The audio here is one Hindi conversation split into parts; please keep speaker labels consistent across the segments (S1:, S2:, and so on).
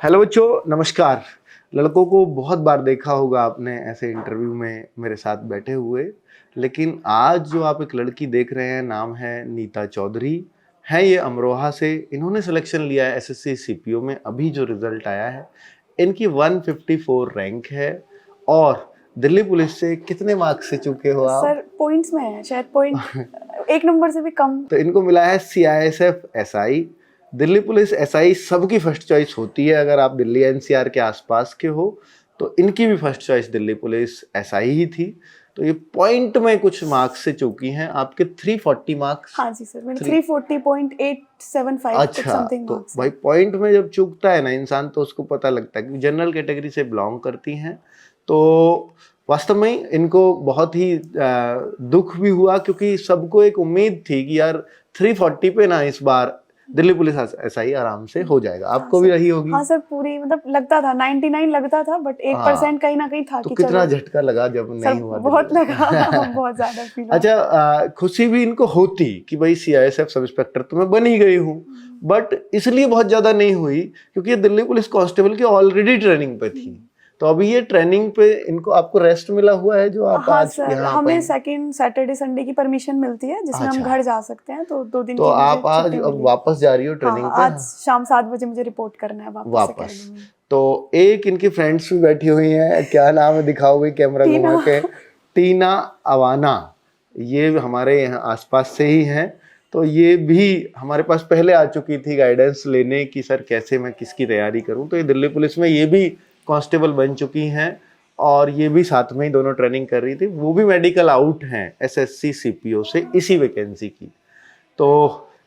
S1: हेलो बच्चों, नमस्कार। लड़कों को बहुत बार देखा होगा आपने ऐसे इंटरव्यू में मेरे साथ बैठे हुए, लेकिन आज जो आप एक लड़की देख रहे हैं नाम है नीता चौधरी। है ये अमरोहा से। इन्होंने सिलेक्शन लिया है एसएससी सीपीओ में। अभी जो रिजल्ट आया है इनकी 154 रैंक है। और दिल्ली पुलिस से कितने मार्क्स से चुके हो आप?
S2: सर पॉइंट्स में है शायद, पॉइंट एक नंबर से भी कम।
S1: तो इनको मिला है CISF SI. Delhi police SI सबकी फर्स्ट चॉइस होती है। अगर आप दिल्ली एनसीआर के आसपास के हो तो इनकी भी first choice Delhi police SI ही थी। तो ये पॉइंट में कुछ मार्क्स से चूकी हैं। आपके 340 मार्क्स।
S2: हाँ जी सर, मैंने 340.875
S1: अच्छा,
S2: समथिंग
S1: तो
S2: मार्क्स।
S1: भाई पॉइंट में जब चूकता है ना इंसान तो उसको पता लगता है कि जनरल कैटेगरी से बिलोंग करती हैं। तो वास्तव में इनको बहुत ही दुख भी हुआ, क्योंकि सबको एक उम्मीद थी कि यार 340 पे ना इस बार दिल्ली पुलिस एसआई आराम से हो जाएगा। आपको भी रही होगी।
S2: हाँ सर, पूरी मतलब लगता था 99 लगता था, बट 1% कहीं ना कहीं था
S1: तो
S2: कि
S1: कितना झटका लगा जब नहीं हुआ?
S2: बहुत लगा बहुत ज्यादा फील।
S1: अच्छा, खुशी भी इनको होती कि भाई सीआईएसएफ सब इंस्पेक्टर तो मैं बन ही गई हूँ, बट इसलिए बहुत ज्यादा नहीं हुई क्योंकि ये दिल्ली पुलिस कांस्टेबल की ऑलरेडी ट्रेनिंग पे थी। तो अभी ये ट्रेनिंग पे इनको आपको रेस्ट मिला हुआ है जो आप आज यहाँ
S2: हमें सेकंड सैटरडे संडे की परमिशन मिलती है जिसमें हम घर जा सकते हैं। तो 2 दिन
S1: तो
S2: की
S1: आप आज अब वापस जा रही हो ट्रेनिंग पे?
S2: आज शाम 7 बजे मुझे रिपोर्ट करना है वापस।
S1: तो एक इनकी फ्रेंड्स भी बैठी हुई हैं, क्या नाम है दिखाओ भाई कैमरा घुमा के। टीना अवाना, ये हमारे यहाँ आसपास से ही हैं। तो ये भी हमारे पास पहले आ चुकी थी गाइडेंस लेने की सर कैसे मैं किसकी तैयारी करूं। तो ये दिल्ली पुलिस में ये भी कांस्टेबल बन चुकी हैं और ये भी साथ में ही दोनों ट्रेनिंग कर रही थी। वो भी मेडिकल आउट हैं एसएससी सीपीओ से इसी वैकेंसी की। तो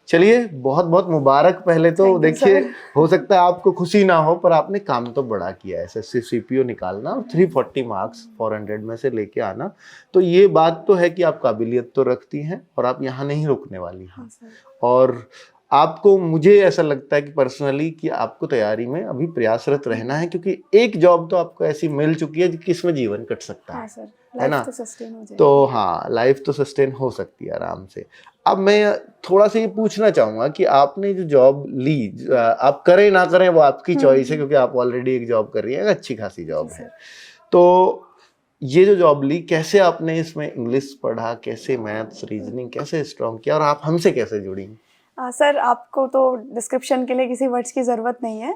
S1: चलिए, बहुत बहुत मुबारक। पहले तो देखिए, हो सकता है आपको खुशी ना हो पर आपने काम तो बड़ा किया है। एसएससी सीपीओ निकालना और 340 मार्क्स 400 में से लेके आना, तो ये बात तो है कि आप काबिलियत तो रखती हैं और आप यहाँ नहीं रुकने वाली हैं। और आपको, मुझे ऐसा लगता है कि पर्सनली कि आपको तैयारी में अभी प्रयासरत रहना है, क्योंकि एक जॉब तो आपको ऐसी मिल चुकी है जिसमें जीवन कट सकता है ना? तो हाँ, लाइफ तो सस्टेन हो सकती है आराम से। अब मैं थोड़ा सा ये पूछना चाहूंगा कि आपने जो जॉब ली, आप करें ना करें वो आपकी चॉइस है, क्योंकि आप ऑलरेडी एक जॉब कर रही हैं, अच्छी खासी जॉब है। तो ये जो जॉब ली, कैसे आपने इसमें इंग्लिश पढ़ा, कैसे मैथ्स रीजनिंग कैसे स्ट्रॉन्ग किया और आप हमसे कैसे जुड़ी?
S2: सर आपको तो डिस्क्रिप्शन के लिए किसी वर्ड्स की ज़रूरत नहीं है।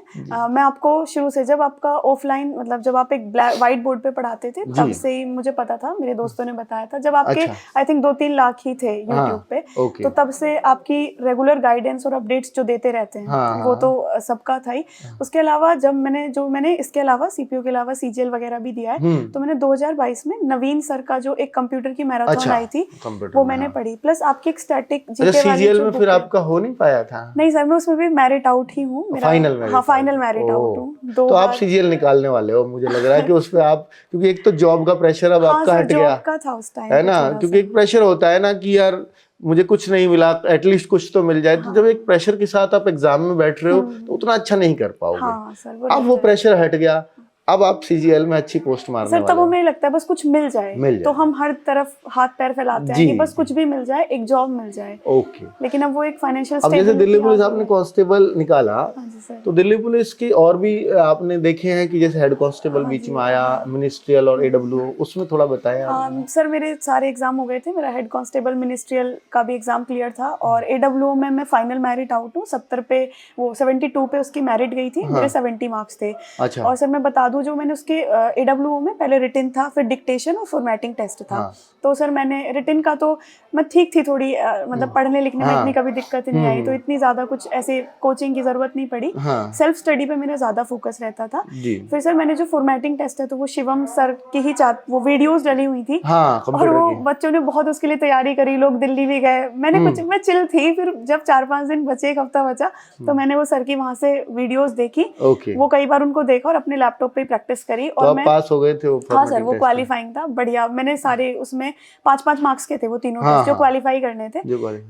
S2: मैं आपको शुरू से, जब आपका ऑफलाइन मतलब जब आप एक वाइट बोर्ड पे पढ़ाते थे तब से ही मुझे पता था, मेरे दोस्तों ने बताया था। जब आपके आई थिंक 2-3 लाख ही थे यूट्यूब पे, तो तब से आपकी रेगुलर गाइडेंस और अपडेट्स जो देते रहते हैं वो तो सबका था ही। उसके अलावा जब मैंने इसके अलावा सीपीओ के अलावा सीजीएल वगैरह भी दिया है, तो मैंने 2022 में नवीन सर का जो एक कंप्यूटर की मैराथन आई थी वो मैंने पढ़ी। प्लस आपकी एक स्टैटिक जीके वाली
S1: फिर आपका हो नहीं पाया था?
S2: नहीं सर, मैं उसमें भी मेरिट आउट ही हूँ। फाइनल मेरिट आउट हूँ।
S1: तो आप सीजीएल निकालने वाले हो, मुझे लग रहा है कि उस पे आप, क्योंकि एक तो जॉब का प्रेशर अब आपका हट गया,
S2: जॉब का था उस टाइम
S1: है ना? क्योंकि एक प्रेशर होता है ना कि यार मुझे कुछ नहीं मिला, एटलीस्ट कुछ तो मिल जाए। तो जब एक प्रेशर के साथ आप एग्जाम में बैठ रहे हो तो उतना अच्छा नहीं कर पाओगे। अब वो प्रेशर हट गया, अब आप सीजीएल में अच्छी पोस्ट मारने
S2: सर, तब हमें लगता है बस कुछ मिल जाए, तो हम हर तरफ हाथ पैर फैलाते हैं कि बस कुछ भी मिल जाए, एक जॉब मिल जाए।
S1: ओके।
S2: लेकिन अब वो एक फाइनेंशियल
S1: अब जैसे दिल्ली पुलिस आपने कांस्टेबल निकाला, तो दिल्ली पुलिस की और भी आपने देखे हैं कि जैसे हेड कांस्टेबल बीच में आया, मिनिस्ट्रियल और एडब्ल्यूओ, उसमें थोड़ा बताएं।
S2: सर मेरे सारे एग्जाम हो गए थे। मेरा हेड कांस्टेबल मिनिस्ट्रियल का भी एग्जाम क्लियर था और एडब्ल्यूओ में मैं फाइनल मेरिट आउट हूँ। 70 पे, वो 72 पे उसकी मेरिट गई थी। मेरे 70 मार्क्स थे। और सर मैं बता दूं, जो मैंने उसके एडब्ल्यूओ में पहले रिटन था, फिर डिक्टेशन और फॉर्मेटिंग टेस्ट था। तो सर मैंने रिटन का तो मैं ठीक थी थोड़ी, मतलब पढ़ने लिखने में इतनी कभी दिक्कत नहीं आई, तो इतनी ज्यादा कुछ ऐसे कोचिंग की जरूरत नहीं पड़ी। सेल्फ स्टडी पे मेरा ज्यादा फोकस रहता था। फिर सर मैंने जो फॉर्मेटिंग टेस्ट है तो वो शिवम सर की ही वो वीडियोस डली हुई थी और वो बच्चों ने बहुत उसके लिए तैयारी करी, लोग दिल्ली भी गए। मैं चिल थी। फिर जब 4-5 दिन बचे, एक हफ्ता बचा, तो मैंने वो सर की वहां से वीडियोस देखी। वो कई बार उनको देखा और अपने लैपटॉप पे प्रैक्टिस करी।
S1: और तो मैं पास हो गए थे वो?
S2: हाँ सर, वो क्वालिफाइंग था, बढ़िया। मैंने सारे उसमें 5-5 मार्क्स के थे वो तीनों टेस्ट जो क्वालिफाई करने थे,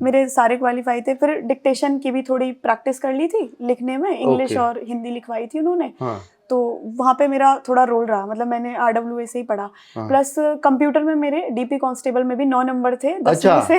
S2: मेरे सारे क्वालिफाई थे। फिर डिक्टेशन की भी थोड़ी प्रैक्टिस कर ली थी लिखने में, इंग्लिश और हिंदी लिखवाई थी उन्होंने। तो वहाँ पे मेरा थोड़ा रोल रहा, मतलब मैंने RWA से ही पढ़ा। प्लस कंप्यूटर में मेरे DP कांस्टेबल में भी 9 नंबर थे 10 से।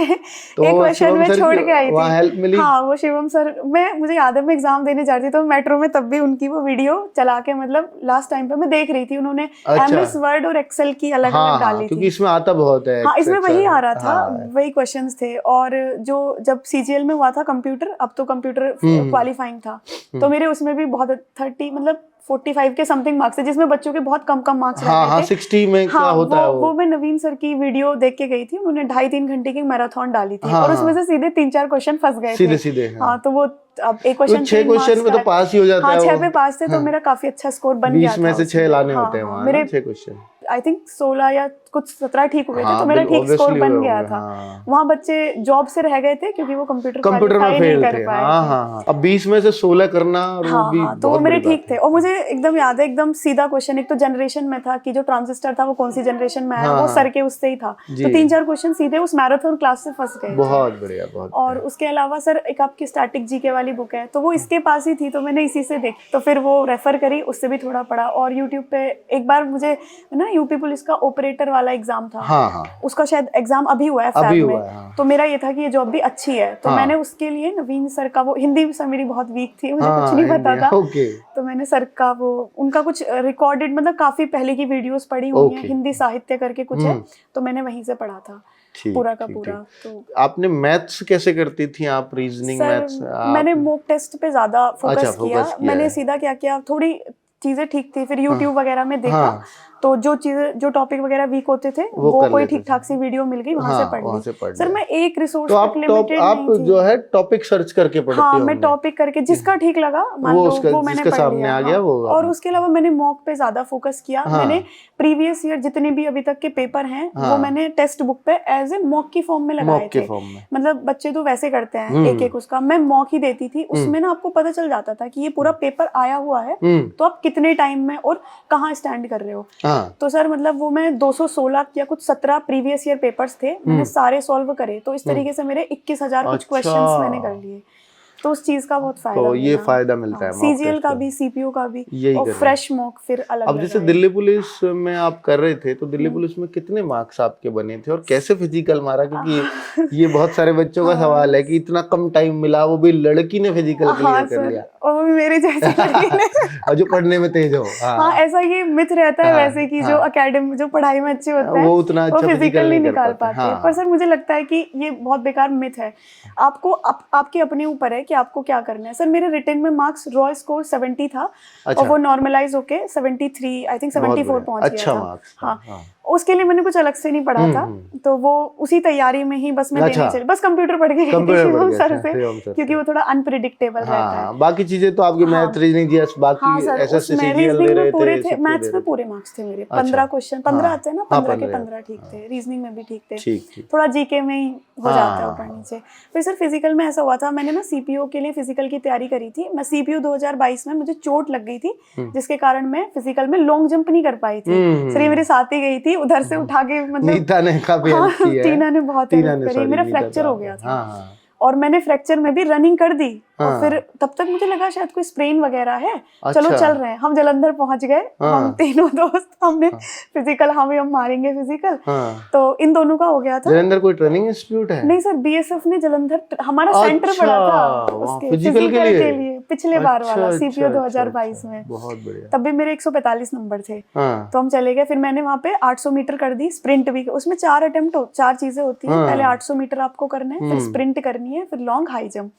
S1: तो
S2: एक क्वेश्चन में छोड़ के आई थी।
S1: हेल्प मिली?
S2: हाँ, वो शिवम सर, मुझे याद है मैं एग्जाम देने जा रही थी तो मेट्रो में तब भी उनकी वो वीडियो चला के, मतलब लास्ट टाइम पे मैं देख रही थी, उन्होंने MS वर्ड और एक्सेल की अलग अलग डाली थी,
S1: क्योंकि इसमें आता बहुत है।
S2: हाँ, इसमें वही आ रहा था, वही क्वेश्चंस थे। और जो जब CGL में हुआ था कंप्यूटर, अब तो कंप्यूटर क्वालिफाइंग था, तो मेरे उसमें भी बहुत 30 मतलब 45 के समथिंग मार्क्स थे, जिसमें बच्चों के बहुत कम मार्क्स रह गए थे।
S1: 60 में क्या होता है
S2: वो मैं नवीन सर की वीडियो देख के गई थी, उन्होंने 2.5-3 घंटे की मैराथन डाली थी, और उसमें से सीधे 3-4 क्वेश्चन फंस गए थे
S1: सीधे।
S2: हाँ, तो वो अब एक क्वेश्चन
S1: 6 क्वेश्चन में तो पास ही हो जाता है।
S2: 6 पे पास थे, तो मेरा काफी अच्छा स्कोर बन गया था।
S1: 20 में से 6 लाने होते हैं वहाँ, मेरे 6 क्वेश्चन
S2: आई थिंक 16 या कुछ 17 ठीक हुए थे, तो मेरा ठीक स्कोर बन गया था। वहाँ बच्चे जॉब से रह गए थे क्योंकि वो कंप्यूटर में फेल थे।
S1: हाँ, अब 20 में से 16 करना, वो भी
S2: तो वो मेरे ठीक थे। और मुझे एकदम याद है, एकदम सीधा क्वेश्चन, एक तो जनरेशन में था कि जो ट्रांजिस्टर था वो कौन सी जनरेशन में है, वो सर के उससे ही था, तो 3-4 क्वेश्चन सीधे उस मैराथन क्लास से फंस गए।
S1: बहुत बढ़िया, बहुत।
S2: और उसके अलावा सर एक आपकी स्टैटिक जीके वाली बुक है, तो वो इसके पास ही थी, तो मैंने इसी से देखी, तो फिर वो रेफर करी, उससे भी थोड़ा पढ़ा। और यूट्यूब पे एक बार मुझे ना यूपी पुलिस का ऑपरेटर वाला एग्जाम था, उसका शायद एग्जाम अभी हुआ है फैब में, तो मेरा ये था कि ये जॉब भी अच्छी है, तो मैंने उसके लिए नवीन सर का, वो हिंदी सर मेरी बहुत वीक थी, मुझे कुछ नहीं पता था, तो मैंने सर का वो उनका कुछ रिकॉर्डेड, मतलब काफी पहले की वीडियोस पढ़ी हुई है, हिंदी साहित्य करके कुछ है, तो मैंने वहीं से पढ़ा था पूरा का पूरा। तो
S1: आपने मैथ्स कैसे करती थी आप, रीजनिंग मैथ्स?
S2: मैंने मॉक टेस्ट पे ज्यादा फोकस किया। मैंने सीधा क्या किया, थोड़ी चीजें ठीक थी, फिर YouTube वगैरह में देखा, तो जो टॉपिक वगैरह वीक होते थे वो कोई ठीक ठाक सी वीडियो मिल गई, वहां से पढ़ ली। सर मैं एक रिसोर्स तक लिमिटेड नहीं थी।
S1: आप जो है टॉपिक सर्च करके पढ़ती हो?
S2: हाँ, मैं टॉपिक करके जिसका ठीक लगा मान लो वो मैंने पढ़ लिया। और उसके अलावा मैंने मॉक पे ज्यादा फोकस किया। मैंने प्रीवियस ईयर जितने भी अभी तक के पेपर हैं वो मैंने टेक्स्ट बुक पे एज ए मॉक की फॉर्म में लगाए थे। मतलब बच्चे तो वैसे करते हैं एक उसका, मैं मॉक ही देती थी। उसमें ना आपको पता चल जाता था कि ये पूरा पेपर आया हुआ है, तो आप कितने टाइम में और कहाँ स्टैंड कर रहे हो। तो सर मतलब वो मैं 216 या कुछ 17 प्रीवियस ईयर पेपर्स थे, मैंने सारे सॉल्व करे, तो इस तरीके से मेरे 21,000 कुछ क्वेश्चंस मैंने कर लिए। तो उस चीज का बहुत फायदा,
S1: तो ये फायदा मिलता है
S2: CGL का भी, CPU का भी, और फ्रेश मॉक फिर अलग।
S1: अब जैसे दिल्ली पुलिस में आप कर रहे थे, तो दिल्ली पुलिस में कितने मार्क्स आपके बने थे और कैसे फिजिकल मारा? क्योंकि ये बहुत सारे बच्चों का सवाल है कि इतना कम टाइम मिला, वो भी लड़की ने फिजिकल क्लियर कर लिया,
S2: और वो भी मेरे जैसी लड़की ने
S1: और जो पढ़ने में तेज हो।
S2: हाँ, ऐसा ये मिथ रहता है वैसे कि जो एकेडमी, जो पढ़ाई में अच्छे होते हैं
S1: वो उतना अच्छा
S2: फिजिकल नहीं निकाल पाते। पर सर मुझे लगता है कि ये बहुत बेकार मिथ है। आपको आपके अपने ऊपर है कि आपको क्या करना है। सर मेरे रिटन में मार्क्स रॉ स्कोर 70 था, और वो नॉर्मलाइज होके 73 आई थिंक 74 पहुंच गया था। हाँ, उसके लिए मैंने कुछ अलग से नहीं पढ़ा था, तो वो उसी तैयारी में ही बस मैं देने चली, बस कंप्यूटर पढ़ के गई थी सर से, क्योंकि वो थोड़ा अनप्रेडिक्टेबल रहता है।
S1: बाकी चीजें तो आपकी मैथ, रीजनिंग, जीएस, बाकी एसएससी सीजीएल ले रहे थे।
S2: मैथ्स में पूरे मार्क्स थे मेरे, 15 क्वेश्चन, 15 आते हैं ना, 15 के 15 ठीक थे। रीजनिंग में भी ठीक थे, थोड़ा जीके में ही हो जाता है ऊपर नीचे। फिर सर फिजिकल में ऐसा हुआ था, मैंने ना CPO के लिए फिजिकल की तैयारी करी थी। मैं CPO 2022 में मुझे चोट लग गई थी, जिसके कारण मैं फिजिकल में लॉन्ग जंप नहीं कर पाई थी। सर ये मेरे साथ ही गई थी, उधर से उठा के, मतलब टीना ने बहुत हेल्प करी। मेरा फ्रैक्चर हो गया था, और मैंने फ्रैक्चर में भी रनिंग कर दी, और फिर तब तक मुझे लगा शायद कोई स्प्रेन वगैरह है, चलो चल रहे हैं। हम जलंधर पहुंच गए, हम तीनों दोस्त, हमने फिजिकल, हम मारेंगे फिजिकल, तो इन दोनों का हो गया था।
S1: जलंधर कोई ट्रेनिंग इंस्टीट्यूट है? नहीं
S2: सर, BSF ने जलंधर हमारा सेंटर पड़ा था उसके फिजिकल के लिए, पिछले बार वाला CPO 2022 में।
S1: बहुत बढ़िया।
S2: तब भी मेरे 145 नंबर थे, तो हम चले गए। फिर मैंने वहाँ पे 800 मीटर कर दी, स्प्रिंट भी। उसमें 4 अटेम्प्ट, 4 चीजें होती हैं। पहले 800 मीटर आपको करना है, फिर स्प्रिंट करनी है, फिर लॉन्ग हाई जंप,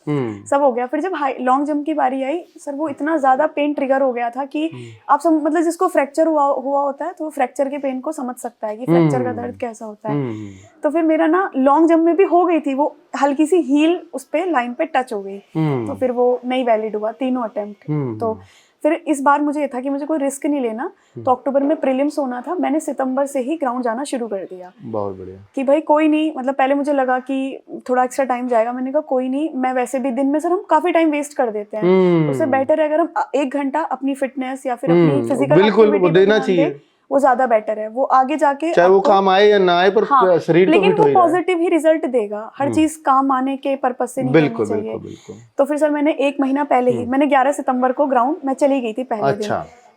S2: सब हो गया। फिर जब लॉन्ग जंप की बारी आई, सर वो इतना ज्यादा पेन ट्रिगर हो गया था कि आप सब, मतलब जिसको फ्रैक्चर हुआ होता है, तो वो फ्रैक्चर के पेन को समझ सकता है कि फ्रैक्चर का दर्द कैसा होता है। तो फिर मेरा ना लॉन्ग जंप में भी हो गई थी, वो हल्की सी हील उस पे लाइन पे टच हो गई, तो फिर वो नहीं वैलिड हुआ तीनों अटेम्प्ट। तो फिर इस बार मुझे ये था कि मुझे कोई रिस्क नहीं लेना, तो अक्टूबर में प्रीलिम्स होना था, मैंने सितंबर से ही ग्राउंड जाना शुरू कर दिया। बहुत बढ़िया। कि भाई कोई नहीं, मतलब पहले मुझे लगा कि थोड़ा एक्स्ट्रा टाइम जाएगा, मैंने कहा कोई नहीं, मैं वैसे भी दिन में सर हम काफी टाइम वेस्ट कर देते हैं, उससे बेटर है अगर हम 1 घंटा अपनी फिटनेस या फिर अपनी फिजिकल एक्टिविटी देना चाहिए, वो ज्यादा बेटर है। वो आगे जाके
S1: चाहे वो काम आए या ना आए, पर शरीर तो
S2: लेकिन वो पॉजिटिव ही रिजल्ट देगा। हर चीज काम आने के पर्पस से नहीं करनी चाहिए। तो फिर सर मैंने 1 महीना पहले ही, मैंने 11 सितंबर को ग्राउंड मैं चली गई थी पहले दिन,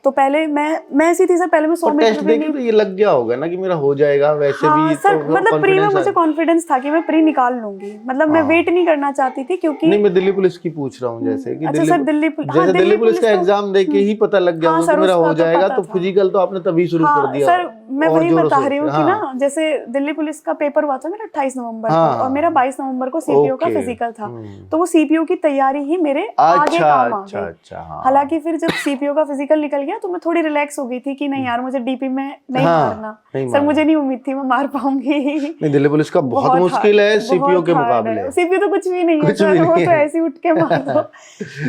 S2: तो पहले मैं ऐसी थी सर, पहले मैं 100 मीटर
S1: टेस्ट देके तो ये लग गया होगा ना कि मेरा हो जाएगा वैसे
S2: हाँ,
S1: भी
S2: सर,
S1: तो
S2: मतलब प्री में
S1: confidence
S2: मुझे
S1: आ-
S2: कॉन्फिडेंस था कि मैं प्री निकाल लूंगी, मतलब मैं वेट नहीं करना चाहती थी क्योंकि
S1: नहीं मैं दिल्ली पुलिस की पूछ रहा हूँ, जैसे कि
S2: अच्छा सर, दिल्ली
S1: जैसे दिल्ली पुलिस का
S2: तो-
S1: एग्जाम देके ही पता लग गया
S2: हाँ
S1: होगा
S2: सर,
S1: कि मेरा
S2: उसका
S1: हो
S2: तो
S1: जाएगा,
S2: पता
S1: तो
S2: था।
S1: फिजिकल तो आपने तभी शुरू कर
S2: हाँ
S1: दिया
S2: सर, मैं
S1: और
S2: वही
S1: जोरों
S2: बता
S1: शोर
S2: रही
S1: से।
S2: हूँ कि
S1: हाँ
S2: ना, जैसे दिल्ली पुलिस का पेपर हुआ था मेरा 28 नवंबर को,
S1: हाँ
S2: और मेरा 22 नवंबर को सीपीओ का
S1: ओके
S2: फिजिकल था, तो वो सीपीओ की तैयारी ही मेरे आगे
S1: अच्छा
S2: काम आ
S1: अच्छा
S2: गई।
S1: अच्छा हाँ
S2: हालांकि फिर जब सीपीओ का फिजिकल निकल गया तो मैं थोड़ी रिलैक्स हो गई थी कि नहीं यार, मुझे डीपी में नहीं
S1: हाँ,
S2: मारना।
S1: नहीं
S2: सर
S1: मारना।
S2: मुझे नहीं उम्मीद थी मैं मार पाऊंगी।
S1: नहीं दिल्ली पुलिस का बहुत मुश्किल है सीपीओ के मुकाबले।
S2: सीपीओ तो कुछ भी नहीं है
S1: कुछ भी
S2: सर, वो
S1: नहीं
S2: तो
S1: है।
S2: ऐसे ही उठ के मार दो।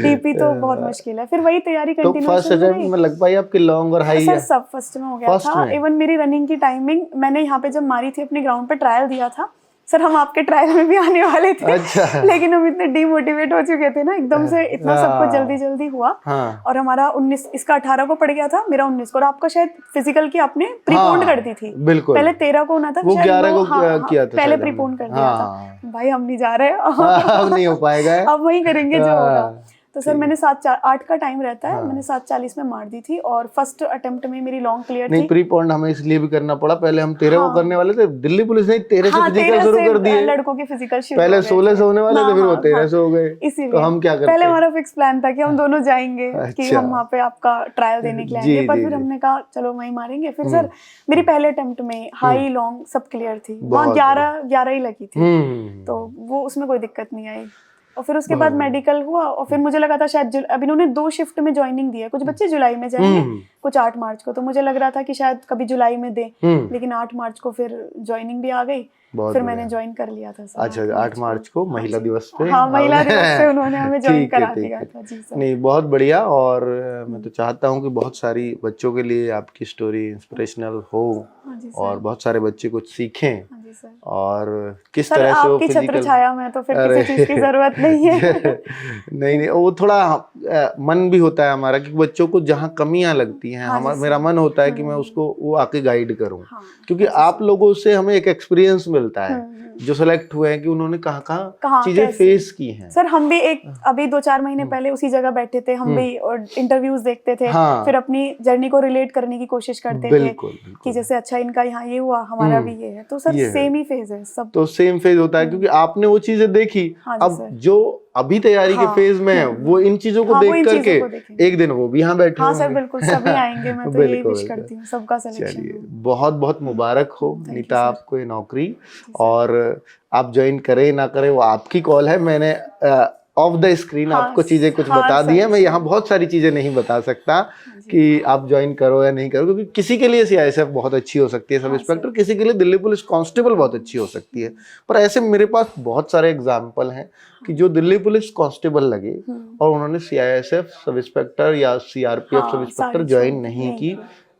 S2: डीपी तो बहुत मुश्किल है। फिर वही तैयारी
S1: तो फर्स्ट
S2: कंटिन्यूएशन में
S1: अटेम्प्ट
S2: रही।
S1: में लग पाई आपकी लॉन्ग और हाई?
S2: सर सब फर्स्ट में हो गया
S1: फर्स्ट
S2: था।
S1: में?
S2: इवन मेरी रनिंग की टाइमिंग मैंने यहाँ पे जब मारी थी अपने ग्राउंड पे ट्रायल दिया था सर, हम आपके ट्रायल में भी आने वाले थे।
S1: अच्छा।
S2: लेकिन हम इतने डीमोटिवेट हो चुके थे ना, एकदम से इतना सब कुछ जल्दी जल्दी हुआ।
S1: हाँ।
S2: और हमारा 19, इसका 18 को पड़ गया था, मेरा 19 को, और आपका शायद फिजिकल की आपने प्रीपोन्ड कर दी थी।
S1: बिल्कुल।
S2: पहले 13 को होना था,
S1: वो 11 को
S2: हाँ,
S1: किया था
S2: पहले
S1: शायद
S2: प्रीपोन्ड कर
S1: हमने।
S2: दिया
S1: हाँ।
S2: था। भाई हम नहीं जा रहे,
S1: अब नहीं हो पाएगा।
S2: अब वही करेंगे जो होगा। तो सर
S1: ठीक।
S2: मैंने 7:08 का टाइम रहता है,
S1: हाँ।
S2: मैंने 7:40 में मार दी थी, और फर्स्ट अटेम्प्ट में मेरी लॉन्ग क्लियर
S1: नहीं
S2: थी।
S1: प्री पॉइंट हमें इसलिए भी करना पड़ा, पहले हम 13 को
S2: हाँ।
S1: करने वाले थे, दिल्ली पुलिस ने 13 से
S2: हाँ,
S1: फिजिकल
S2: 13
S1: शुरू
S2: से
S1: कर दिए।
S2: लड़कों के फिजिकल शुरू
S1: पहले
S2: हो गए
S1: 16 से होने वाले थे, फिर वो
S2: हाँ,
S1: 13 से हो गए।
S2: इसीलिए
S1: तो हम क्या करते?
S2: पहले हमारा फिक्स प्लान था कि हम दोनों जाएंगे, कि
S1: अच्छा।
S2: हम वहाँ पे आपका ट्रायल देने के लिए
S1: जी,
S2: आएंगे, पर
S1: जी,
S2: फिर
S1: जी।
S2: हमने कहा चलो वहीं मारेंगे। फिर सर मेरी पहले अटेम्प्ट में हाई लॉन्ग सब क्लियर थी, वहाँ
S1: बहुत
S2: 11 ही लगी थी,
S1: हम्म।
S2: तो वो उसमें कोई दिक्कत नहीं आई। और फिर उसके बाद मेडिकल हुआ, और फिर मुझे लगा था शायद अब इन्होंने 2 शिफ्ट में ज्वाइनिंग दी है, कुछ बच्चे जुलाई में जाएंगे, कुछ 8 मार्च को, तो मुझे लग रहा था कि शायद कभी जुलाई में दे, लेकिन 8 मार्च को फिर ज्वाइनिंग भी आ गई, फिर मैंने ज्वाइन कर लिया था सर।
S1: अच्छा 8 मार्च को महिला दिवस पे?
S2: हाँ, महिला दिवस पे उन्होंने हमें ज्वाइन
S1: ठीक है,
S2: करा
S1: ठीक
S2: दिया
S1: है।
S2: था। जी सर।
S1: नहीं बहुत बढ़िया, और मैं तो चाहता हूँ कि बहुत सारी बच्चों के लिए आपकी स्टोरी इंस्पिरेशनल हो,
S2: हाँ जी सर।
S1: और बहुत सारे बच्चे कुछ सीखें,
S2: हाँ जी सर।
S1: और किस
S2: सर
S1: तरह से वो
S2: आपकी छत्र
S1: फिजिकल।
S2: छाया में तो फिर किसी चीज की जरूरत नहीं है।
S1: नहीं वो थोड़ा मन भी होता है हमारा कि बच्चों को जहाँ कमियां लगती हैं,
S2: हाँ जी
S1: हमारा मेरा
S2: सर।
S1: मन होता है कि मैं उसको वो आके गाइड करूँ,
S2: हाँ,
S1: क्योंकि आप लोगों से हमें एक एक्सपीरियंस मिलता है जो सेलेक्ट हुए हैं कि उन्होंने कहाँ कहाँ चीजें
S2: कैसे?
S1: फेस की हैं।
S2: सर हम भी अभी 2-4 महीने पहले उसी जगह बैठे थे, हम भी और इंटरव्यूज देखते थे,
S1: हाँ।
S2: फिर अपनी जर्नी को रिलेट करने की कोशिश करते
S1: बिल्कुल,
S2: थे
S1: बिल्कुल।
S2: कि जैसे अच्छा इनका यहाँ ये हुआ, हमारा भी ये है, तो सर सेम ही फेज है सब।
S1: तो सेम फेज होता है, क्योंकि आपने वो चीजें देखी।
S2: हाँ
S1: अब जो अभी तैयारी के फेज में है वो इन चीजों को देख करके एक दिन वो भी यहाँ बैठे
S2: हाँ सर
S1: होंगे।
S2: बिल्कुल, सभी आएंगे, मैं तो यही विश करती हूँ सबका सिलेक्शन।
S1: चलिए बहुत बहुत मुबारक हो नीता आपको ये नौकरी, और आप ज्वाइन करें ना करें वो आपकी कॉल है। मैंने ऑफ द स्क्रीन आपको चीजें कुछ बता दी है, मैं यहाँ बहुत सारी चीजें नहीं बता सकता कि आप ज्वाइन करो या नहीं करो, क्योंकि किसी के लिए सीआईएसएफ बहुत अच्छी हो सकती है सब इंस्पेक्टर, किसी के लिए दिल्ली पुलिस कांस्टेबल बहुत अच्छी हो सकती है, पर ऐसे मेरे पास बहुत सारे एग्जाम्पल हैं कि जो दिल्ली पुलिस कांस्टेबल लगे और उन्होंने सीआईएसएफ सब इंस्पेक्टर या सीआरपीएफ सब इंस्पेक्टर ज्वाइन नहीं की।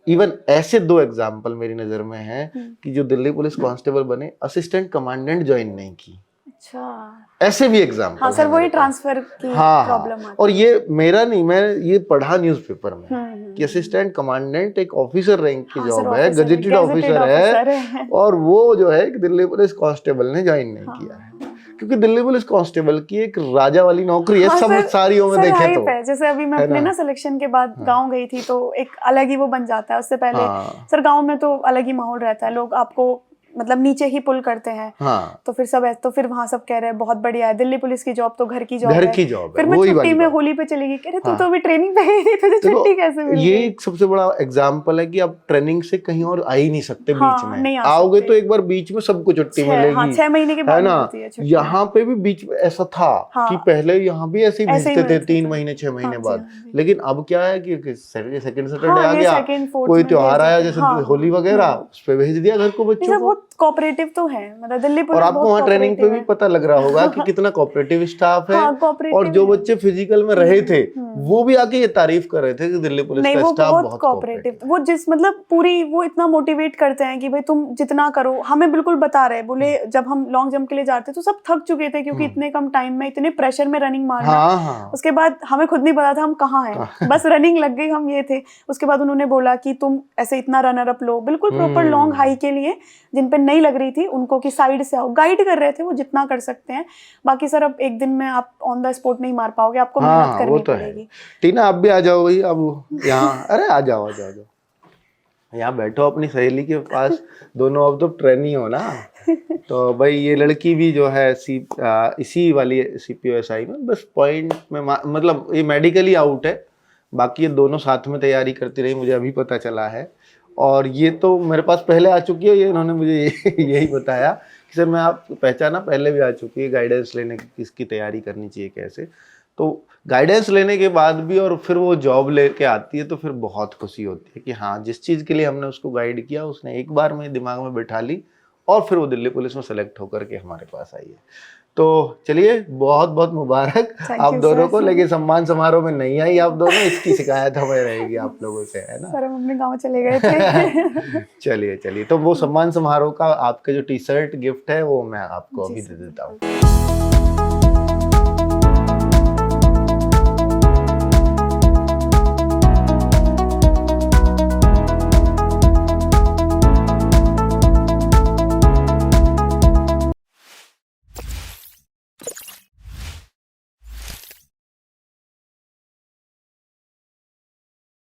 S1: इवन ऐसे 2 एग्जाम्पल मेरी नजर में हैं कि जो दिल्ली पुलिस कांस्टेबल बने, असिस्टेंट कमांडेंट ज्वाइन नहीं की।
S2: अच्छा,
S1: ऐसे भी एग्जाम्पल।
S2: हाँ सर, वही ट्रांसफर की प्रॉब्लम आती है।
S1: और ये मेरा नहीं, मैं ये पढ़ा न्यूज़पेपर में कि असिस्टेंट कमांडेंट एक ऑफिसर रैंक की जॉब है, गजेटेड ऑफिसर है, और वो जो है दिल्ली पुलिस कांस्टेबल ने ज्वाइन नहीं किया है, क्योंकि दिल्ली पुलिस कांस्टेबल की एक राजा वाली नौकरी है। सब सारियों में देखें तो
S2: जैसे अभी मैं अपने ना सिलेक्शन के बाद गांव गई थी, तो एक अलग ही वो बन जाता है। उससे पहले सर गांव में तो अलग ही माहौल रहता है, लोग आपको मतलब नीचे ही पुल करते हैं।
S1: हाँ।
S2: तो फिर वहां सब कह रहे हैं बहुत बढ़िया है, दिल्ली पुलिस की जॉब तो घर की जॉब
S1: है।
S2: फिर मैं छुट्टी में होली पे चली गई, कह रहे तू तो अभी ट्रेनिंग पे गई थी, तुझे छुट्टी कैसे मिल गई?
S1: ये एक सबसे बड़ा एग्जांपल है कि आप ट्रेनिंग से कहीं और आ ही नहीं सकते। बीच में आओगे तो एक बार बीच में सबको छुट्टी मिलेगी,
S2: 6 महीने के बाद मिलती है छुट्टी।
S1: यहाँ पे भी बीच में ऐसा था कि पहले यहाँ भी ऐसे ही भेजते थे 3 महीने 6 महीने बाद, लेकिन अब क्या है कि सेकंड सैटरडे आ गया, कोई त्योहार आया जैसे होली वगैरह, उस पे भेज दिया घर को बच्चों को।
S2: कोऑपरेटिव तो है, मतलब दिल्ली पुलिस।
S1: और आपको वहाँ ट्रेनिंग पे भी पता लग रहा होगा कि कितना कोऑपरेटिव स्टाफ है। और जो बच्चे फिजिकल में रहे थे वो भी आके ये तारीफ कर रहे थे कि दिल्ली पुलिस का स्टाफ बहुत कोऑपरेटिव।
S2: वो मतलब पूरी वो इतना मोटिवेट करते हैं कि भाई तुम जितना करो। हमें बिल्कुल बता रहे, बोले जब हम लॉन्ग जंप के लिए जाते तो सब थक चुके थे, क्योंकि इतने कम टाइम में इतने प्रेशर में रनिंग मारना। उसके बाद हमें खुद नहीं पता था हम कहाँ हैं, बस रनिंग लग गई, हम ये थे। उसके बाद उन्होंने बोला कि तुम ऐसे इतना रनर अप लो, बिल्कुल प्रॉपर लॉन्ग हाई के लिए जिन पे पे नहीं लग रही थी उनको कि साइड से आओ, गाइड कर रहे थे वो जितना कर सकते हैं। बाकी सर अब एक दिन में आप ऑन द स्पॉट नहीं मार पाओगे, आपको मेहनत
S1: हाँ
S2: करनी
S1: वो तो
S2: पड़ेगी।
S1: है। टीना आप भी आ जाओ भाई अब यहाँ, अरे आ जाओ आ जाओ आ जाओ, यहाँ बैठो अपनी सहेली के पास, दोनों अब तो ट्रेनी हो ना। तो भाई ये लड़की भी जो है इसी वाली CPO-SI में, बस पॉइंट में मतलब ये मेडिकली आउट है, बाकी ये दोनों साथ में तैयारी करती रही, मुझे अभी पता चला है। और ये तो मेरे पास पहले आ चुकी है, ये इन्होंने मुझे यही बताया कि सर मैं आप पहचाना, पहले भी आ चुकी है, गाइडेंस लेने की किसकी तैयारी करनी चाहिए कैसे। तो गाइडेंस लेने के बाद भी और फिर वो जॉब लेके आती है तो फिर बहुत खुशी होती है कि हाँ जिस चीज़ के लिए हमने उसको गाइड किया उसने एक बार में दिमाग में बिठा ली और फिर वो दिल्ली पुलिस में सेलेक्ट होकर के हमारे पास आई है। तो चलिए बहुत बहुत मुबारक आप दोनों को, लेकिन सम्मान समारोह में नहीं आई आप दोनों, इसकी शिकायत हमें रहेगी आप लोगों से, है ना।
S2: सर हम अपने गाँव चले गए थे।
S1: चलिए चलिए, तो वो सम्मान समारोह का आपका जो T-शर्ट गिफ्ट है वो मैं आपको अभी दे देता हूँ।